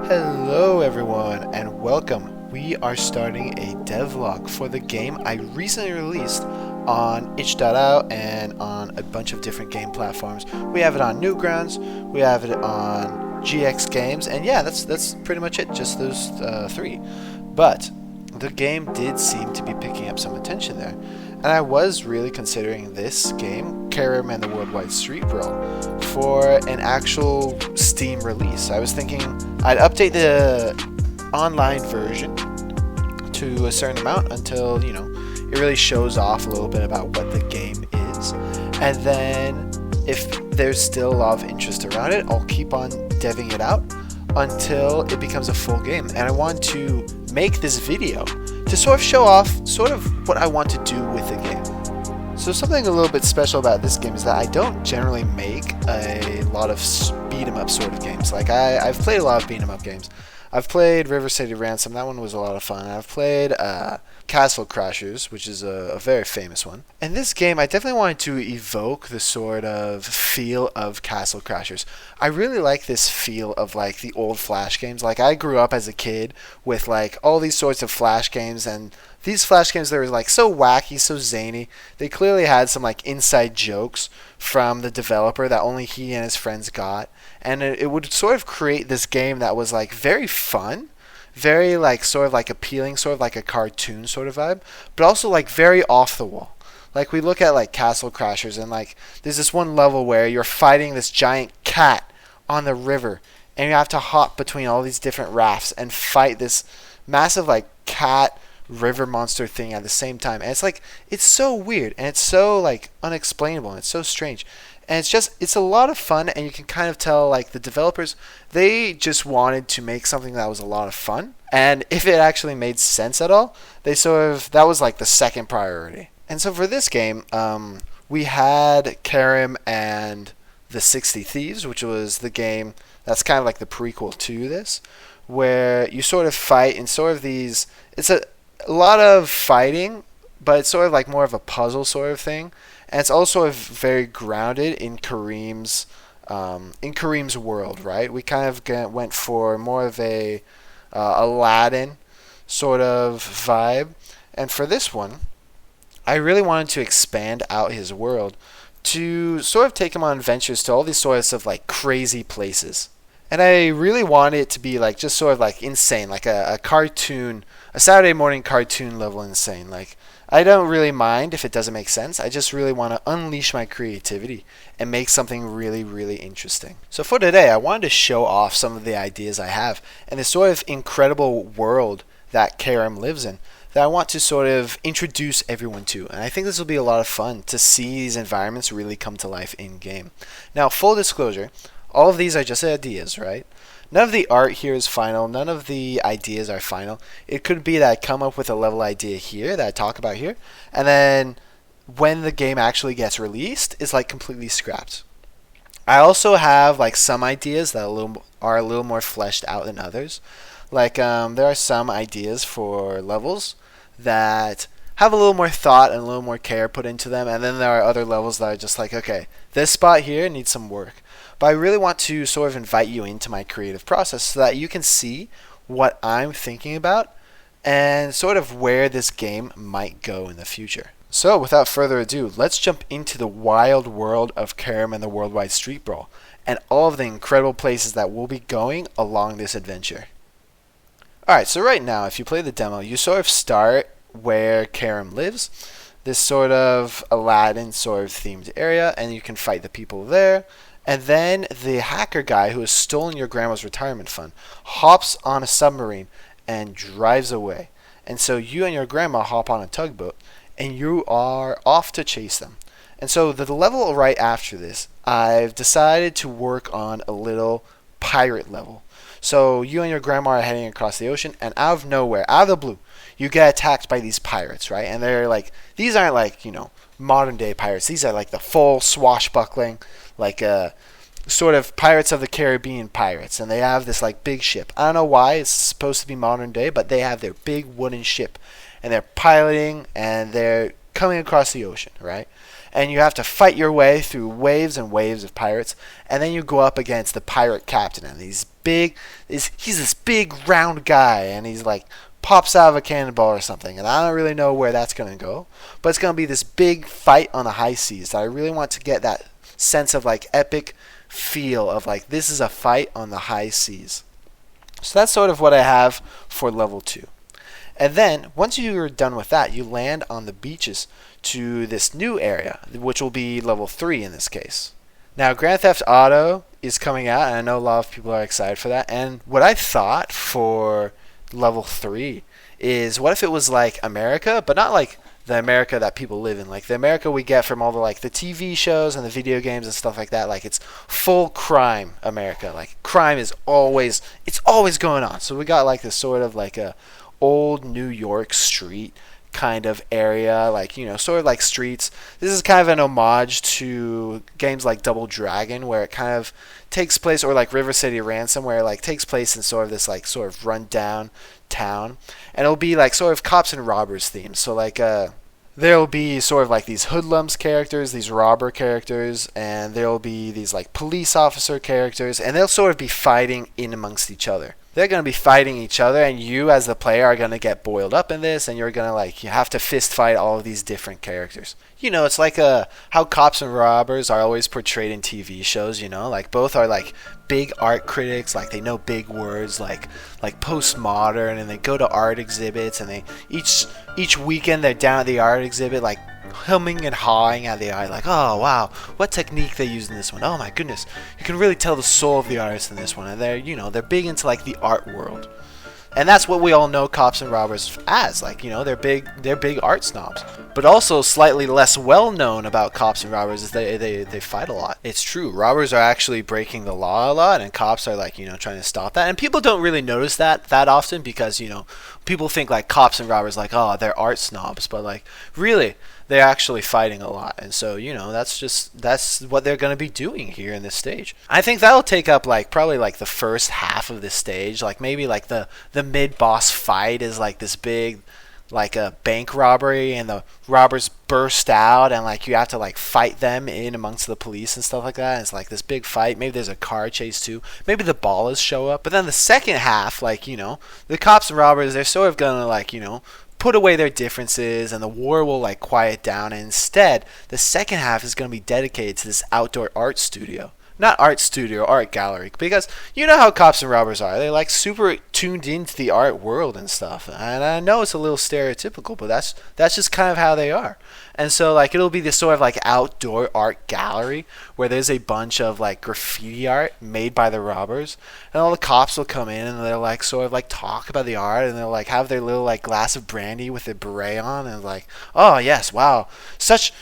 Hello everyone and welcome. We are starting a devlog for the game I recently released on itch.io and on a bunch of different game platforms. We have it on Newgrounds, we have it on GX Games, and yeah, that's pretty much it, just those three. But the game did seem to be picking up some attention there, and I was really considering this game, Karim and the Worldwide Streetbrawl, for an actual Steam release. I was thinking I'd update the online version to a certain amount until, it really shows off a little bit about what the game is. And then if there's still a lot of interest around it, I'll keep on deving it out until it becomes a full game. And I want to make this video to sort of show off sort of what I want to do with the game. So something a little bit special about this game is that I don't generally make a lot of beat 'em up sort of games. Like I've played a lot of beat 'em up games. I've played River City Ransom, that one was a lot of fun. I've played Castle Crashers, which is a very famous one. And this game, I definitely wanted to evoke the sort of feel of Castle Crashers. I really like this feel of like the old Flash games. Like I grew up as a kid with like all these sorts of Flash games, and these Flash games, they were like so wacky, so zany. They clearly had some like inside jokes from the developer that only he and his friends got. And it would sort of create this game that was like very fun, very like sort of like appealing, sort of like a cartoon sort of vibe, but also like very off the wall. Like we look at like Castle Crashers, and like there's this one level where you're fighting this giant cat on the river, and you have to hop between all these different rafts and fight this massive like cat river monster thing at the same time. And it's so weird, and it's so like unexplainable, and it's so strange. And it's a lot of fun, and you can kind of tell like the developers, they just wanted to make something that was a lot of fun. And if it actually made sense at all, that was like the second priority. And so for this game, we had Karim and the 60 Thieves, which was the game that's kind of like the prequel to this, where you sort of fight in sort of these, it's a lot of fighting, but it's sort of like more of a puzzle sort of thing. And it's also very grounded in Karim's world, right? We kind of went for more of a Aladdin sort of vibe. And for this one, I really wanted to expand out his world to sort of take him on adventures to all these sorts of like crazy places. And I really wanted it to be like just sort of like insane, like a cartoon, a Saturday morning cartoon level insane. Like I don't really mind if it doesn't make sense. I just really want to unleash my creativity and make something really, really interesting. So for today, I wanted to show off some of the ideas I have and this sort of incredible world that Karim lives in that I want to sort of introduce everyone to. And I think this will be a lot of fun to see these environments really come to life in game. Now, full disclosure, all of these are just ideas, right? None of the art here is final. None of the ideas are final. It could be that I come up with a level idea here that I talk about here, and then when the game actually gets released, it's like completely scrapped. I also have like some ideas that are a little more fleshed out than others. Like there are some ideas for levels that have a little more thought and a little more care put into them, and then there are other levels that are just like, okay, this spot here needs some work. But I really want to sort of invite you into my creative process so that you can see what I'm thinking about and sort of where this game might go in the future. So without further ado, let's jump into the wild world of Karim and the Worldwide Streetbrawl and all of the incredible places that we'll be going along this adventure. Alright, so right now, if you play the demo, you sort of start where Karim lives, this sort of Aladdin sort of themed area, and you can fight the people there. And then the hacker guy who has stolen your grandma's retirement fund hops on a submarine and drives away. And so you and your grandma hop on a tugboat and you are off to chase them. And so the level right after this, I've decided to work on a little pirate level. So you and your grandma are heading across the ocean, and out of nowhere, out of the blue, you get attacked by these pirates, right? And they're like, these aren't like, modern day pirates. These are like the full swashbuckling, like sort of Pirates of the Caribbean pirates, and they have this like big ship. I don't know why it's supposed to be modern day, but they have their big wooden ship, and they're piloting, and they're coming across the ocean, right? and you have to fight your way through waves and waves of pirates, and then you go up against the pirate captain, and he's this big round guy, and he's like pops out of a cannonball or something, and I don't really know where that's going to go, but it's going to be this big fight on the high seas that I really want to get that sense of like epic feel of like this is a fight on the high seas. So that's sort of what I have for level 2. And then once you're done with that, you land on the beaches to this new area, which will be level 3 in this case. Now Grand Theft Auto is coming out, and I know a lot of people are excited for that, and what I thought for level 3 is, what if it was like America, but not like the America that people live in, like the America we get from all the like the TV shows and the video games and stuff like that. Like it's full crime America. Like crime is always going on. So we got like this sort of like a old New York street kind of area, like, you know, sort of like Streets. This is kind of an homage to games like Double Dragon, where it kind of takes place, or like River City Ransom, where it like takes place in sort of this like sort of rundown town, and it'll be like sort of cops and robbers themed. So like there'll be sort of like these hoodlums characters, these robber characters, and there'll be these like police officer characters, and they'll sort of be fighting in amongst each other. They're going to be fighting each other, and you as the player are going to get boiled up in this, and you're going to like, you have to fist fight all of these different characters. You know, it's like how cops and robbers are always portrayed in TV shows, you know, like both are like big art critics, like they know big words like postmodern, and they go to art exhibits, and they each weekend they're down at the art exhibit like humming and hawing at the art, like, oh wow, what technique they use in this one, oh my goodness, you can really tell the soul of the artist in this one. And they're, you know, they're big into like the art world, and that's what we all know cops and robbers as, like, you know, they're big art snobs. But also slightly less well known about cops and robbers is they fight a lot. It's true, robbers are actually breaking the law a lot, and cops are like, you know, trying to stop that, and people don't really notice that often, because, you know, people think like cops and robbers like, oh, they're art snobs, but like really they're actually fighting a lot. And so, you know, that's what they're going to be doing here in this stage. I think that'll take up like probably like the first half of this stage. Like maybe like the mid boss fight is like this big like a bank robbery, and the robbers burst out, and like you have to like fight them in amongst the police and stuff like that. And it's like this big fight. Maybe there's a car chase too. Maybe the ballers show up. But then the second half, like, you know, the cops and robbers, they're sort of gonna like, you know, put away their differences, and the war will like quiet down, and instead the second half is going to be dedicated to this outdoor art studio. Not art studio, art gallery, because you know how cops and robbers are. They're like super tuned into the art world and stuff. And I know it's a little stereotypical, but that's just kind of how they are. And so like it'll be this sort of like outdoor art gallery where there's a bunch of like graffiti art made by the robbers, and all the cops will come in and they'll like sort of like talk about the art, and they'll like have their little like glass of brandy with their beret on, and like, oh yes, wow, such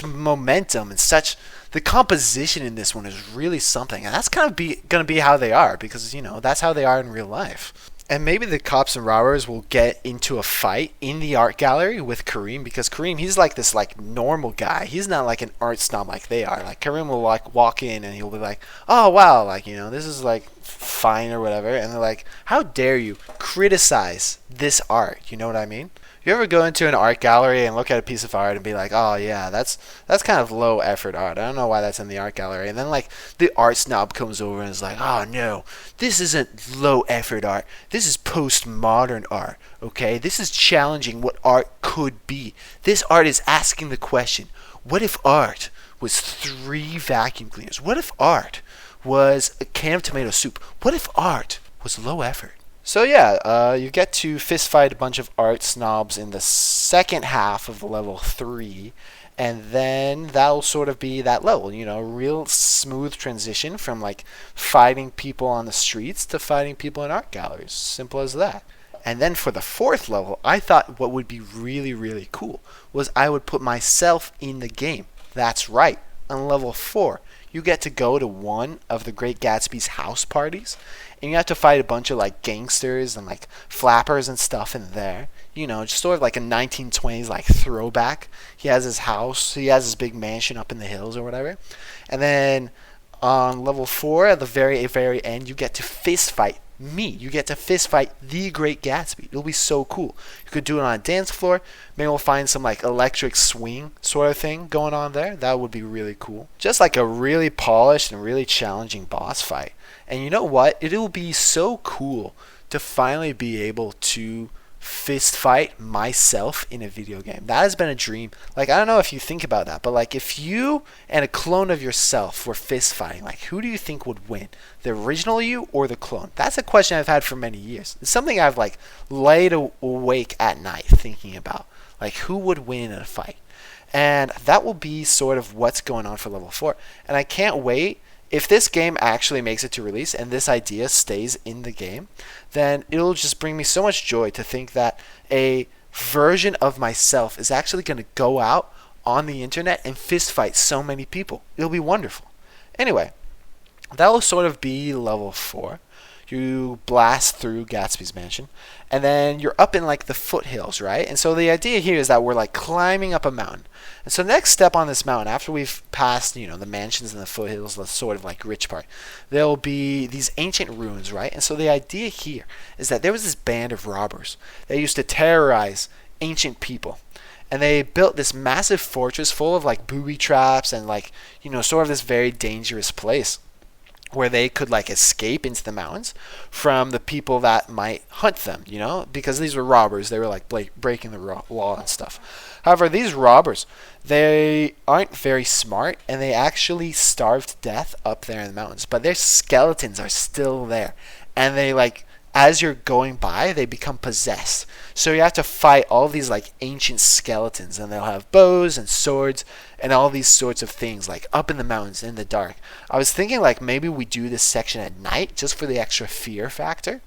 momentum, and such, the composition in this one is really something. And that's kind of going to be how they are, because, you know, that's how they are in real life. And maybe the cops and robbers will get into a fight in the art gallery with Karim, because Karim, he's like this like normal guy. He's not like an art snob like they are. Like Karim will like walk in and he'll be like, oh wow, like, you know, this is like fine or whatever. And they're like, how dare you criticize this art? You know what I mean? You ever go into an art gallery and look at a piece of art and be like, oh yeah, that's kind of low effort art. I don't know why that's in the art gallery. And then like the art snob comes over and is like, oh no, this isn't low effort art. This is postmodern art. Okay, this is challenging what art could be. This art is asking the question, what if art was 3 vacuum cleaners? What if art was a can of tomato soup? What if art was low effort? So yeah, you get to fist fight a bunch of art snobs in the second half of level 3, and then that'll sort of be that level, you know, real smooth transition from like fighting people on the streets to fighting people in art galleries. Simple as that. And then for the 4th level, I thought what would be really, really cool was I would put myself in the game. That's right. On level 4, you get to go to one of the Great Gatsby's house parties, and you have to fight a bunch of like gangsters and like flappers and stuff in there. You know, just sort of like a 1920s like throwback. He has his house, he has his big mansion up in the hills or whatever. And then on level 4, at the very end, you get to fist fight me. You get to fist fight the Great Gatsby. It'll be so cool. You could do it on a dance floor. Maybe we'll find some like electric swing sort of thing going on there. That would be really cool. Just like a really polished and really challenging boss fight. And you know what? It'll be so cool to finally be able to fist fight myself in a video game. That has been a dream. Like, I don't know if you think about that, but like if you and a clone of yourself were fist fighting, like who do you think would win? The original you or the clone? That's a question I've had for many years. It's something I've like laid awake at night thinking about. Like who would win in a fight? And that will be sort of what's going on for level 4. And I can't wait. If this game actually makes it to release and this idea stays in the game, then it'll just bring me so much joy to think that a version of myself is actually going to go out on the internet and fist fight so many people. It'll be wonderful. Anyway, that will sort of be level 4. You blast through Gatsby's mansion, and then you're up in like the foothills, right? And so the idea here is that we're like climbing up a mountain. And so the next step on this mountain, after we've passed, the mansions and the foothills, the sort of like rich part, there'll be these ancient ruins, right? And so the idea here is that there was this band of robbers that used to terrorize ancient people. And they built this massive fortress full of like booby traps and like, sort of this very dangerous place where they could like escape into the mountains from the people that might hunt them, because these were robbers. They were like breaking the law and stuff. However, these robbers, they aren't very smart, and they actually starve to death up there in the mountains. But their skeletons are still there, and they like, as you're going by, they become possessed. So you have to fight all these like ancient skeletons, and they'll have bows and swords and all these sorts of things like up in the mountains in the dark. I was thinking like maybe we do this section at night just for the extra fear factor.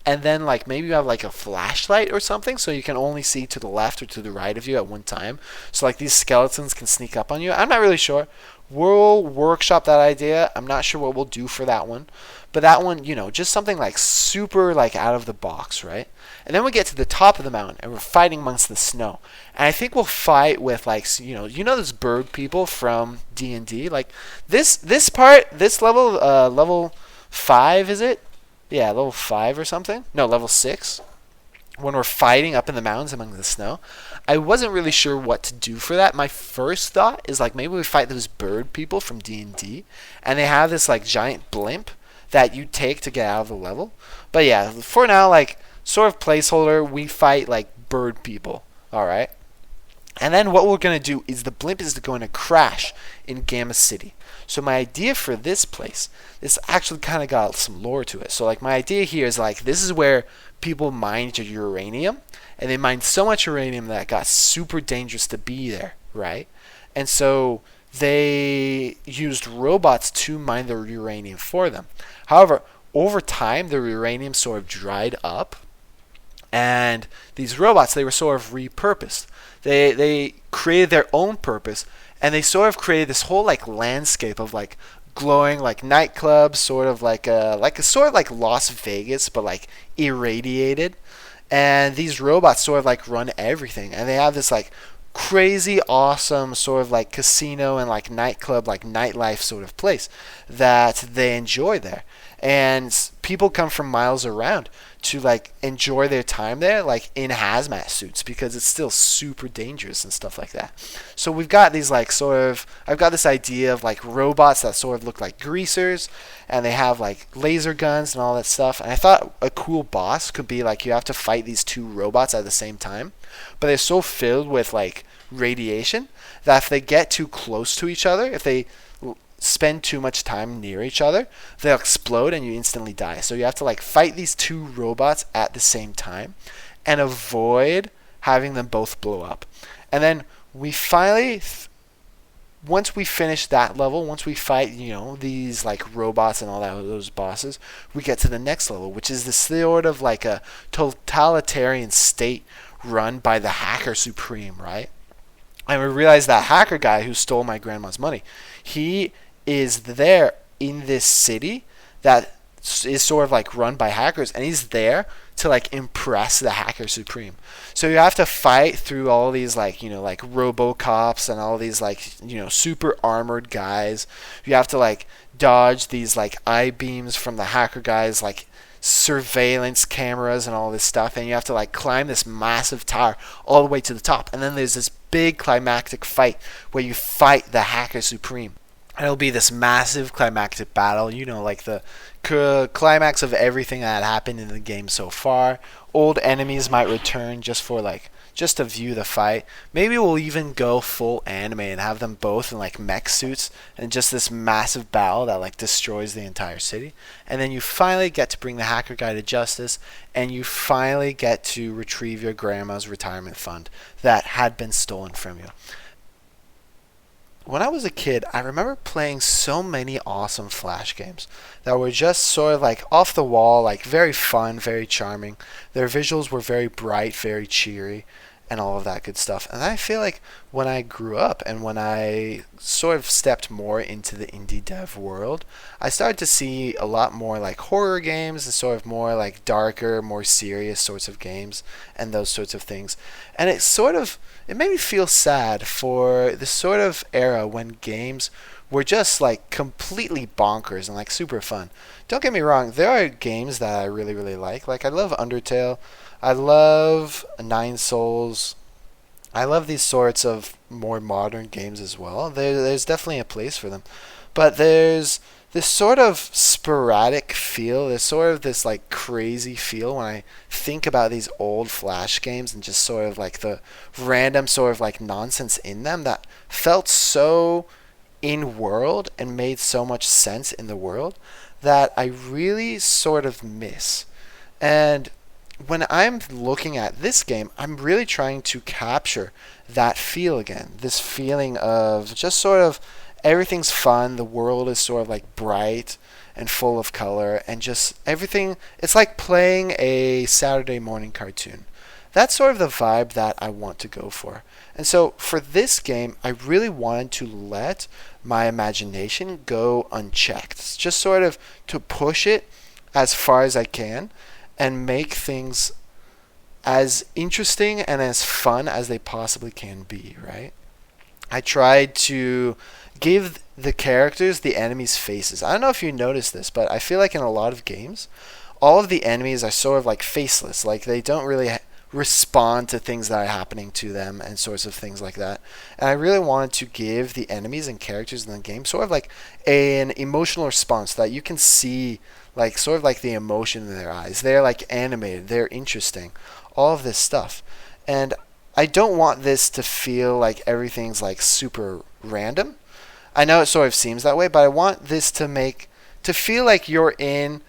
And then like maybe you have like a flashlight or something so you can only see to the left or to the right of you at one time. So like these skeletons can sneak up on you. I'm not really sure. We'll workshop that idea. I'm not sure what we'll do for that one. But that one, just something like super like out of the box, right? And then we get to the top of the mountain and we're fighting amongst the snow. And I think we'll fight with like, those bird people from D&D? Like this level, level 5, is it? Yeah, level 5 or something? No, level 6. When we're fighting up in the mountains among the snow. I wasn't really sure what to do for that. My first thought is like maybe we fight those bird people from D&D. And they have this like giant blimp that you take to get out of the level. But yeah, for now, like sort of placeholder, we fight like bird people. Alright? And then what we're going to do is the blimp is going to crash in Gamma City. So my idea for this place, this actually kind of got some lore to it. So like my idea here is like this is where people mined uranium, and they mined so much uranium that it got super dangerous to be there, right? And so they used robots to mine the uranium for them. However, over time the uranium sort of dried up, and these robots, they were sort of repurposed. They created their own purpose, and they sort of created this whole like landscape of like glowing like nightclubs, sort of like a sort of like Las Vegas, but like irradiated. And these robots sort of like run everything, and they have this like crazy awesome sort of like casino and like nightclub, like nightlife sort of place that they enjoy there. And people come from miles around to like enjoy their time there, like in hazmat suits, because it's still super dangerous and stuff like that. So we've got these like I've got this idea of like robots that sort of look like greasers, and they have like laser guns and all that stuff. And I thought a cool boss could be like you have to fight these two robots at the same time, but they're so filled with like radiation that if they get too close to each other, if they spend too much time near each other, they'll explode and you instantly die. So you have to like fight these two robots at the same time and avoid having them both blow up. And then we finally, once we finish that level, once we fight, these like robots and all that, those bosses, we get to the next level, which is this sort of like a totalitarian state run by the hacker supreme, right? And we realize that hacker guy who stole my grandma's money, he is there in this city that is sort of like run by hackers, and he's there to like impress the hacker supreme. So you have to fight through all these like like RoboCops and all these like super armored guys. You have to like dodge these like eye beams from the hacker guys like surveillance cameras and all this stuff, and you have to like climb this massive tower all the way to the top. And then there's this big climactic fight where you fight the Hacker Supreme. And it'll be this massive climactic battle, you know, like the climax of everything that happened in the game so far. Old enemies might return just to view the fight. Maybe we'll even go full anime and have them both in like mech suits and just this massive battle that like destroys the entire city. And then you finally get to bring the hacker guy to justice, and you finally get to retrieve your grandma's retirement fund that had been stolen from you. When I was a kid, I remember playing so many awesome Flash games that were just sort of like off the wall, like very fun, very charming. Their visuals were very bright, very cheery, and all of that good stuff. And I feel like when I grew up and when I sort of stepped more into the indie dev world, I started to see a lot more like horror games and sort of more like darker, more serious sorts of games and those sorts of things. And it made me feel sad for this sort of era when games were just like completely bonkers and like super fun. Don't get me wrong, there are games that I really, really like. Like I love Undertale. I love Nine Souls. I love these sorts of more modern games as well. There's definitely a place for them. But there's this sort of sporadic feel. There's sort of this like crazy feel when I think about these old Flash games and just sort of like the random sort of like nonsense in them that felt so in world and made so much sense in the world that I really sort of miss. And when I'm looking at this game, I'm really trying to capture that feel again. This feeling of just sort of everything's fun, the world is sort of like bright and full of color, and just everything, it's like playing a Saturday morning cartoon. That's sort of the vibe that I want to go for. And so for this game, I really wanted to let my imagination go unchecked. Just sort of to push it as far as I can and make things as interesting and as fun as they possibly can be, right? I tried to give the characters the enemies' faces. I don't know if you noticed this, but I feel like in a lot of games, all of the enemies are sort of like faceless. Like they don't really respond to things that are happening to them and sorts of things like that. And I really wanted to give the enemies and characters in the game sort of like an emotional response that you can see, like sort of like the emotion in their eyes. They're like animated, they're interesting, all of this stuff. And I don't want this to feel like everything's like super random. I know it sort of seems that way, but I want this to feel like you're in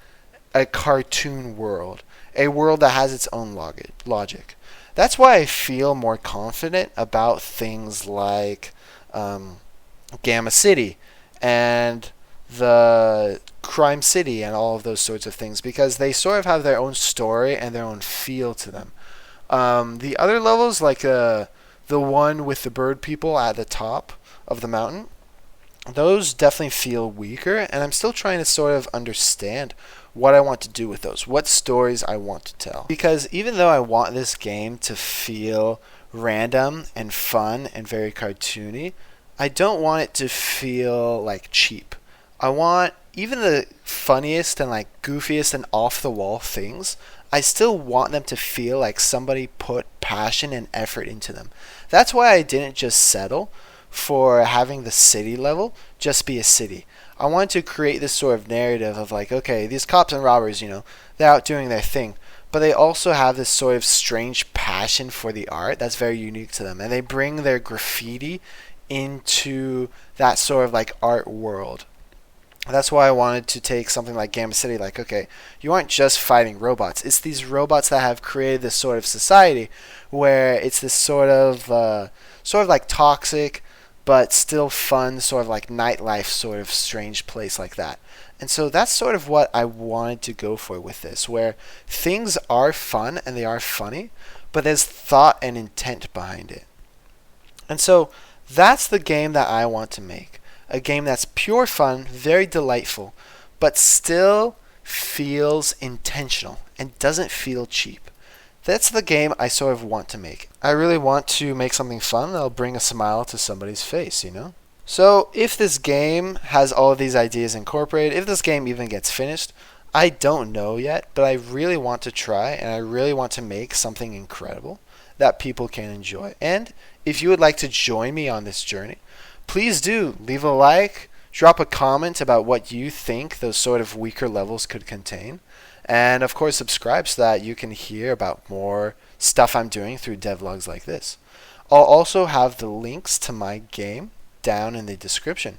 a cartoon world, a world that has its own logic. That's why I feel more confident about things like Gamma City and the Crime City and all of those sorts of things, because they sort of have their own story and their own feel to them. The other levels, like the one with the bird people at the top of the mountain, those definitely feel weaker, and I'm still trying to sort of understand what I want to do with those, what stories I want to tell. Because even though I want this game to feel random and fun and very cartoony, I don't want it to feel like cheap. I want even the funniest and like goofiest and off the wall things, I still want them to feel like somebody put passion and effort into them. That's why I didn't just settle for having the city level just be a city. I wanted to create this sort of narrative of like, okay, these cops and robbers, they're out doing their thing, but they also have this sort of strange passion for the art that's very unique to them, and they bring their graffiti into that sort of like art world. That's why I wanted to take something like Gamma City, like, okay, you aren't just fighting robots. It's these robots that have created this sort of society where it's this sort of like toxic, but still fun, sort of like nightlife sort of strange place like that. And so that's sort of what I wanted to go for with this, where things are fun and they are funny, but there's thought and intent behind it. And so that's the game that I want to make. A game that's pure fun, very delightful, but still feels intentional and doesn't feel cheap. That's the game I sort of want to make. I really want to make something fun that'll bring a smile to somebody's face, So if this game has all of these ideas incorporated, if this game even gets finished, I don't know yet, but I really want to try and I really want to make something incredible that people can enjoy. And if you would like to join me on this journey, please do leave a like, drop a comment about what you think those sort of weaker levels could contain, and of course subscribe so that you can hear about more stuff I'm doing through devlogs like this. I'll also have the links to my game down in the description,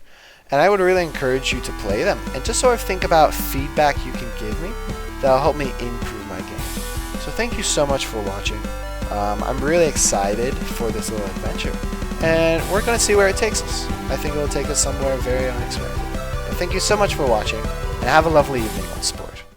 and I would really encourage you to play them and just sort of think about feedback you can give me that'll help me improve my game. So thank you so much for watching. I'm really excited for this little adventure, and we're going to see where it takes us. I think it will take us somewhere very unexpected. But thank you so much for watching, and have a lovely evening, all sport.